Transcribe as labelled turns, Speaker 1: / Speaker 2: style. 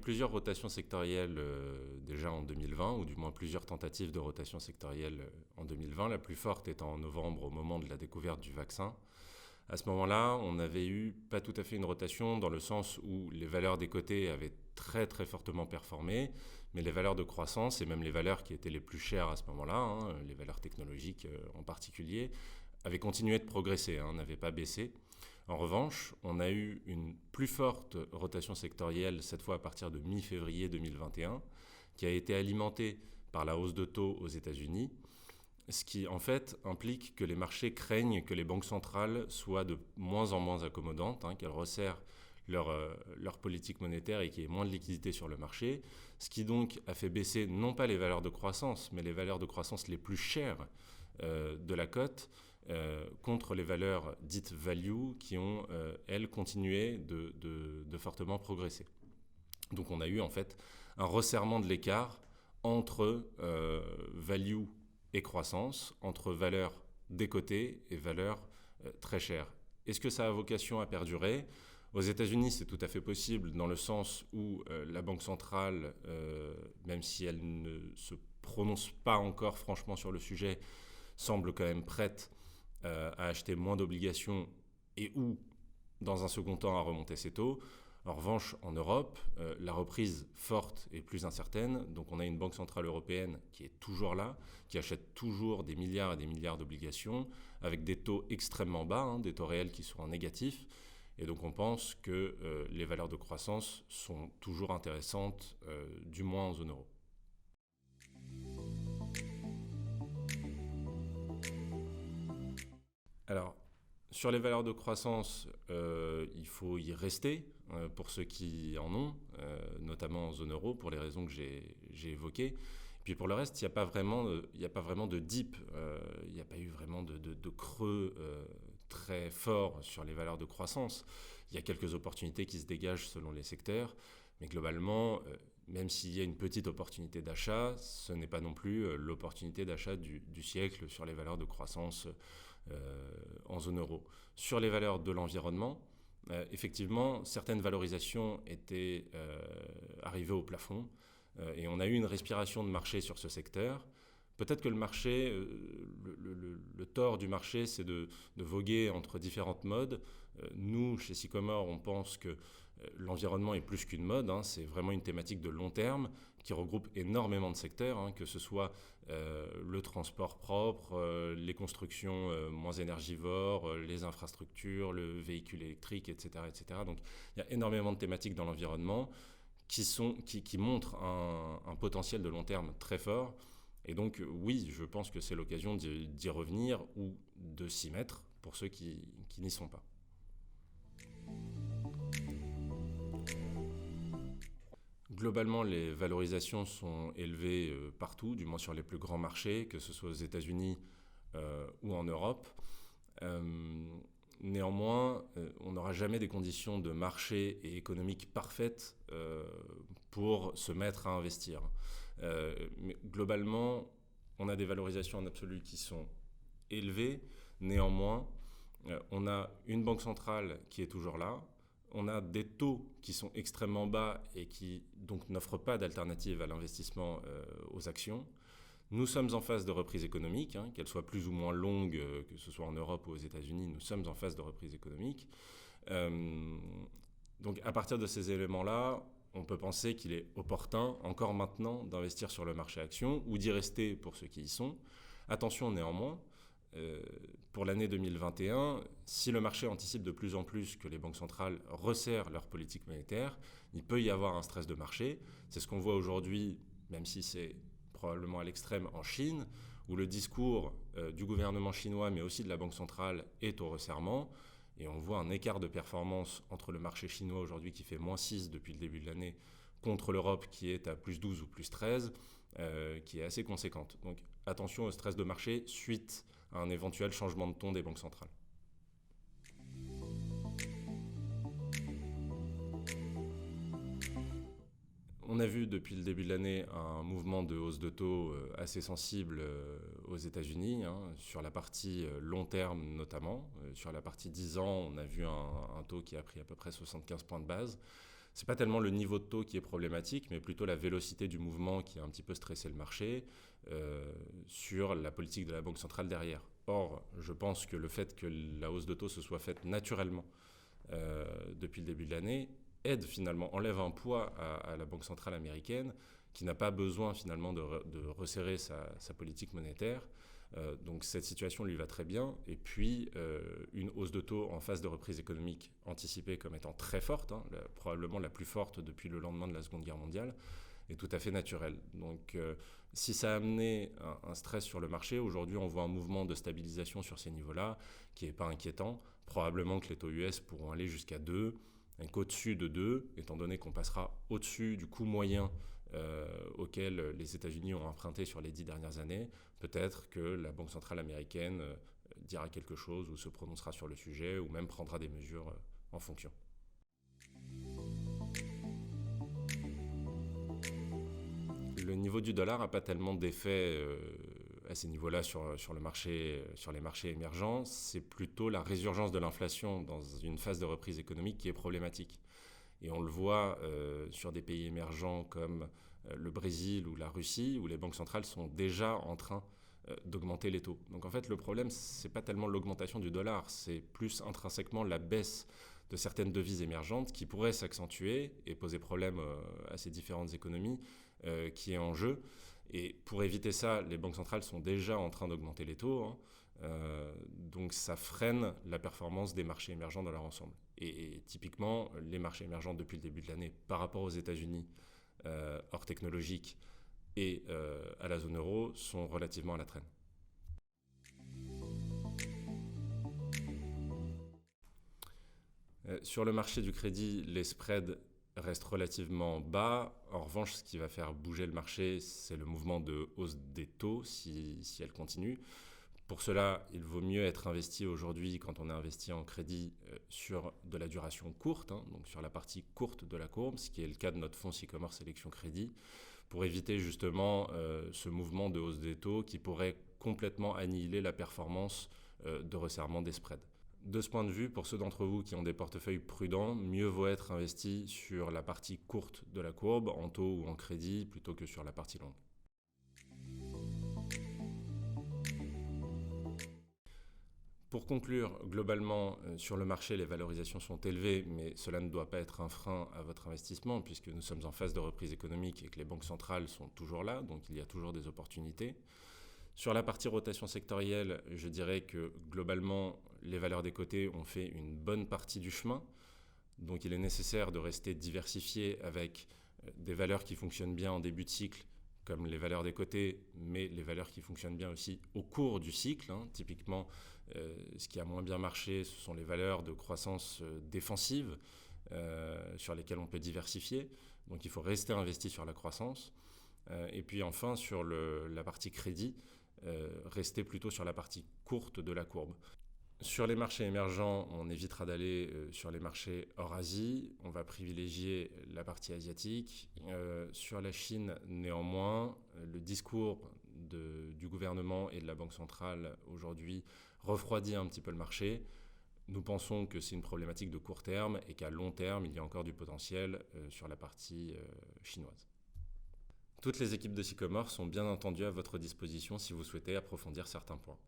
Speaker 1: plusieurs rotations sectorielles déjà en 2020, ou du moins plusieurs tentatives de rotation sectorielle en 2020, la plus forte étant en novembre au moment de la découverte du vaccin. À ce moment-là, on avait eu pas tout à fait une rotation dans le sens où les valeurs des côtés avaient très très fortement performé, mais les valeurs de croissance et même les valeurs qui étaient les plus chères à ce moment-là, les valeurs technologiques en particulier, avaient continué de progresser, n'avaient pas baissé. En revanche, on a eu une plus forte rotation sectorielle, cette fois à partir de mi-février 2021, qui a été alimentée par la hausse de taux aux États-Unis, ce qui en fait implique que les marchés craignent que les banques centrales soient de moins en moins accommodantes, qu'elles resserrent leur politique monétaire et qu'il y ait moins de liquidité sur le marché, ce qui donc a fait baisser non pas les valeurs de croissance, mais les valeurs de croissance les plus chères de la cote, contre les valeurs dites value qui ont, elles, continué de fortement progresser. Donc on a eu en fait un resserrement de l'écart entre value et croissance, entre valeurs décotées et valeurs très chères. Est-ce que ça a vocation à perdurer ? Aux États-Unis, c'est tout à fait possible dans le sens où la Banque centrale, même si elle ne se prononce pas encore franchement sur le sujet, semble quand même prête à acheter moins d'obligations et ou, dans un second temps, à remonter ses taux. En revanche, en Europe, la reprise forte est plus incertaine. Donc on a une banque centrale européenne qui est toujours là, qui achète toujours des milliards et des milliards d'obligations, avec des taux extrêmement bas, des taux réels qui sont en négatif. Et donc on pense que les valeurs de croissance sont toujours intéressantes, du moins en zone euro. Alors, sur les valeurs de croissance, il faut y rester pour ceux qui en ont, notamment en zone euro, pour les raisons que j'ai évoquées. Puis pour le reste, il n'y a pas vraiment de dip, il n'y a pas eu vraiment de creux très fort sur les valeurs de croissance. Il y a quelques opportunités qui se dégagent selon les secteurs, mais globalement, même s'il y a une petite opportunité d'achat, ce n'est pas non plus l'opportunité d'achat du siècle sur les valeurs de croissance en zone euro. Sur les valeurs de l'environnement, effectivement, certaines valorisations étaient arrivées au plafond et on a eu une respiration de marché sur ce secteur. Peut-être que le marché, le tort du marché, c'est de voguer entre différentes modes. Nous, chez Sycomore, on pense que l'environnement est plus qu'une mode, c'est vraiment une thématique de long terme qui regroupe énormément de secteurs, que ce soit le transport propre, les constructions moins énergivores, les infrastructures, le véhicule électrique, etc., etc. Donc il y a énormément de thématiques dans l'environnement qui montrent un potentiel de long terme très fort. Et donc oui, je pense que c'est l'occasion d'y revenir ou de s'y mettre pour ceux qui n'y sont pas. Globalement, les valorisations sont élevées partout, du moins sur les plus grands marchés, que ce soit aux États-Unis ou en Europe. Néanmoins, on n'aura jamais des conditions de marché et économique parfaites pour se mettre à investir. Mais globalement, on a des valorisations en absolu qui sont élevées. Néanmoins, on a une banque centrale qui est toujours là. On a des taux qui sont extrêmement bas et qui donc n'offrent pas d'alternative à l'investissement aux actions. Nous sommes en phase de reprise économique, qu'elle soit plus ou moins longue, que ce soit en Europe ou aux États-Unis, nous sommes en phase de reprise économique. Donc à partir de ces éléments-là, on peut penser qu'il est opportun, encore maintenant, d'investir sur le marché actions ou d'y rester pour ceux qui y sont. Attention néanmoins, pour l'année 2021, si le marché anticipe de plus en plus que les banques centrales resserrent leur politique monétaire, il peut y avoir un stress de marché. C'est ce qu'on voit aujourd'hui, même si c'est probablement à l'extrême en Chine, où le discours du gouvernement chinois, mais aussi de la Banque centrale, est au resserrement. Et on voit un écart de performance entre le marché chinois aujourd'hui qui fait moins 6 depuis le début de l'année, contre l'Europe qui est à plus 12 ou plus 13, qui est assez conséquente. Donc attention au stress de marché suite à un éventuel changement de ton des banques centrales. On a vu depuis le début de l'année un mouvement de hausse de taux assez sensible aux États-Unis, sur la partie long terme notamment. Sur la partie 10 ans, on a vu un taux qui a pris à peu près 75 points de base. C'est pas tellement le niveau de taux qui est problématique, mais plutôt la vélocité du mouvement qui a un petit peu stressé le marché sur la politique de la Banque centrale derrière. Or, je pense que le fait que la hausse de taux se soit faite naturellement depuis le début de l'année aide finalement, enlève un poids à la Banque centrale américaine qui n'a pas besoin finalement de resserrer sa politique monétaire. Donc cette situation lui va très bien. Et puis une hausse de taux en phase de reprise économique anticipée comme étant très forte, probablement la plus forte depuis le lendemain de la Seconde Guerre mondiale, est tout à fait naturelle. Donc si ça a amené un stress sur le marché, aujourd'hui on voit un mouvement de stabilisation sur ces niveaux-là qui n'est pas inquiétant. Probablement que les taux US pourront aller jusqu'à 2, et qu'au-dessus de 2, étant donné qu'on passera au-dessus du coût moyen auquel les États-Unis ont emprunté sur les 10 dernières années, peut-être que la Banque centrale américaine dira quelque chose ou se prononcera sur le sujet ou même prendra des mesures en fonction. Le niveau du dollar n'a pas tellement d'effet à ces niveaux-là sur les marchés émergents. C'est plutôt la résurgence de l'inflation dans une phase de reprise économique qui est problématique. Et on le voit sur des pays émergents comme le Brésil ou la Russie, où les banques centrales sont déjà en train d'augmenter les taux. Donc en fait, le problème, ce n'est pas tellement l'augmentation du dollar, c'est plus intrinsèquement la baisse de certaines devises émergentes qui pourraient s'accentuer et poser problème à ces différentes économies qui est en jeu. Et pour éviter ça, les banques centrales sont déjà en train d'augmenter les taux. Donc ça freine la performance des marchés émergents dans leur ensemble. Et typiquement, les marchés émergents depuis le début de l'année, par rapport aux États-Unis, hors technologique, et à la zone euro, sont relativement à la traîne. Sur le marché du crédit, les spreads restent relativement bas. En revanche, ce qui va faire bouger le marché, c'est le mouvement de hausse des taux, si elle continue. Pour cela, il vaut mieux être investi aujourd'hui, quand on est investi en crédit, sur de la duration courte, donc sur la partie courte de la courbe, ce qui est le cas de notre fonds Sycomore Sélection Crédit, pour éviter justement ce mouvement de hausse des taux qui pourrait complètement annihiler la performance de resserrement des spreads. De ce point de vue, pour ceux d'entre vous qui ont des portefeuilles prudents, mieux vaut être investi sur la partie courte de la courbe, en taux ou en crédit, plutôt que sur la partie longue. Pour conclure, globalement, sur le marché, les valorisations sont élevées, mais cela ne doit pas être un frein à votre investissement, puisque nous sommes en phase de reprise économique et que les banques centrales sont toujours là, donc il y a toujours des opportunités. Sur la partie rotation sectorielle, je dirais que globalement, les valeurs des cotés ont fait une bonne partie du chemin. Donc il est nécessaire de rester diversifié avec des valeurs qui fonctionnent bien en début de cycle, comme les valeurs des cotés, mais les valeurs qui fonctionnent bien aussi au cours du cycle. Typiquement, ce qui a moins bien marché, ce sont les valeurs de croissance défensive sur lesquelles on peut diversifier. Donc il faut rester investi sur la croissance. Et puis enfin, sur la partie crédit, rester plutôt sur la partie courte de la courbe. Sur les marchés émergents, on évitera d'aller sur les marchés hors Asie. On va privilégier la partie asiatique. Sur la Chine, néanmoins, le discours du gouvernement et de la Banque centrale aujourd'hui refroidit un petit peu le marché. Nous pensons que c'est une problématique de court terme et qu'à long terme, il y a encore du potentiel sur la partie chinoise. Toutes les équipes de Sycomore sont bien entendu à votre disposition si vous souhaitez approfondir certains points.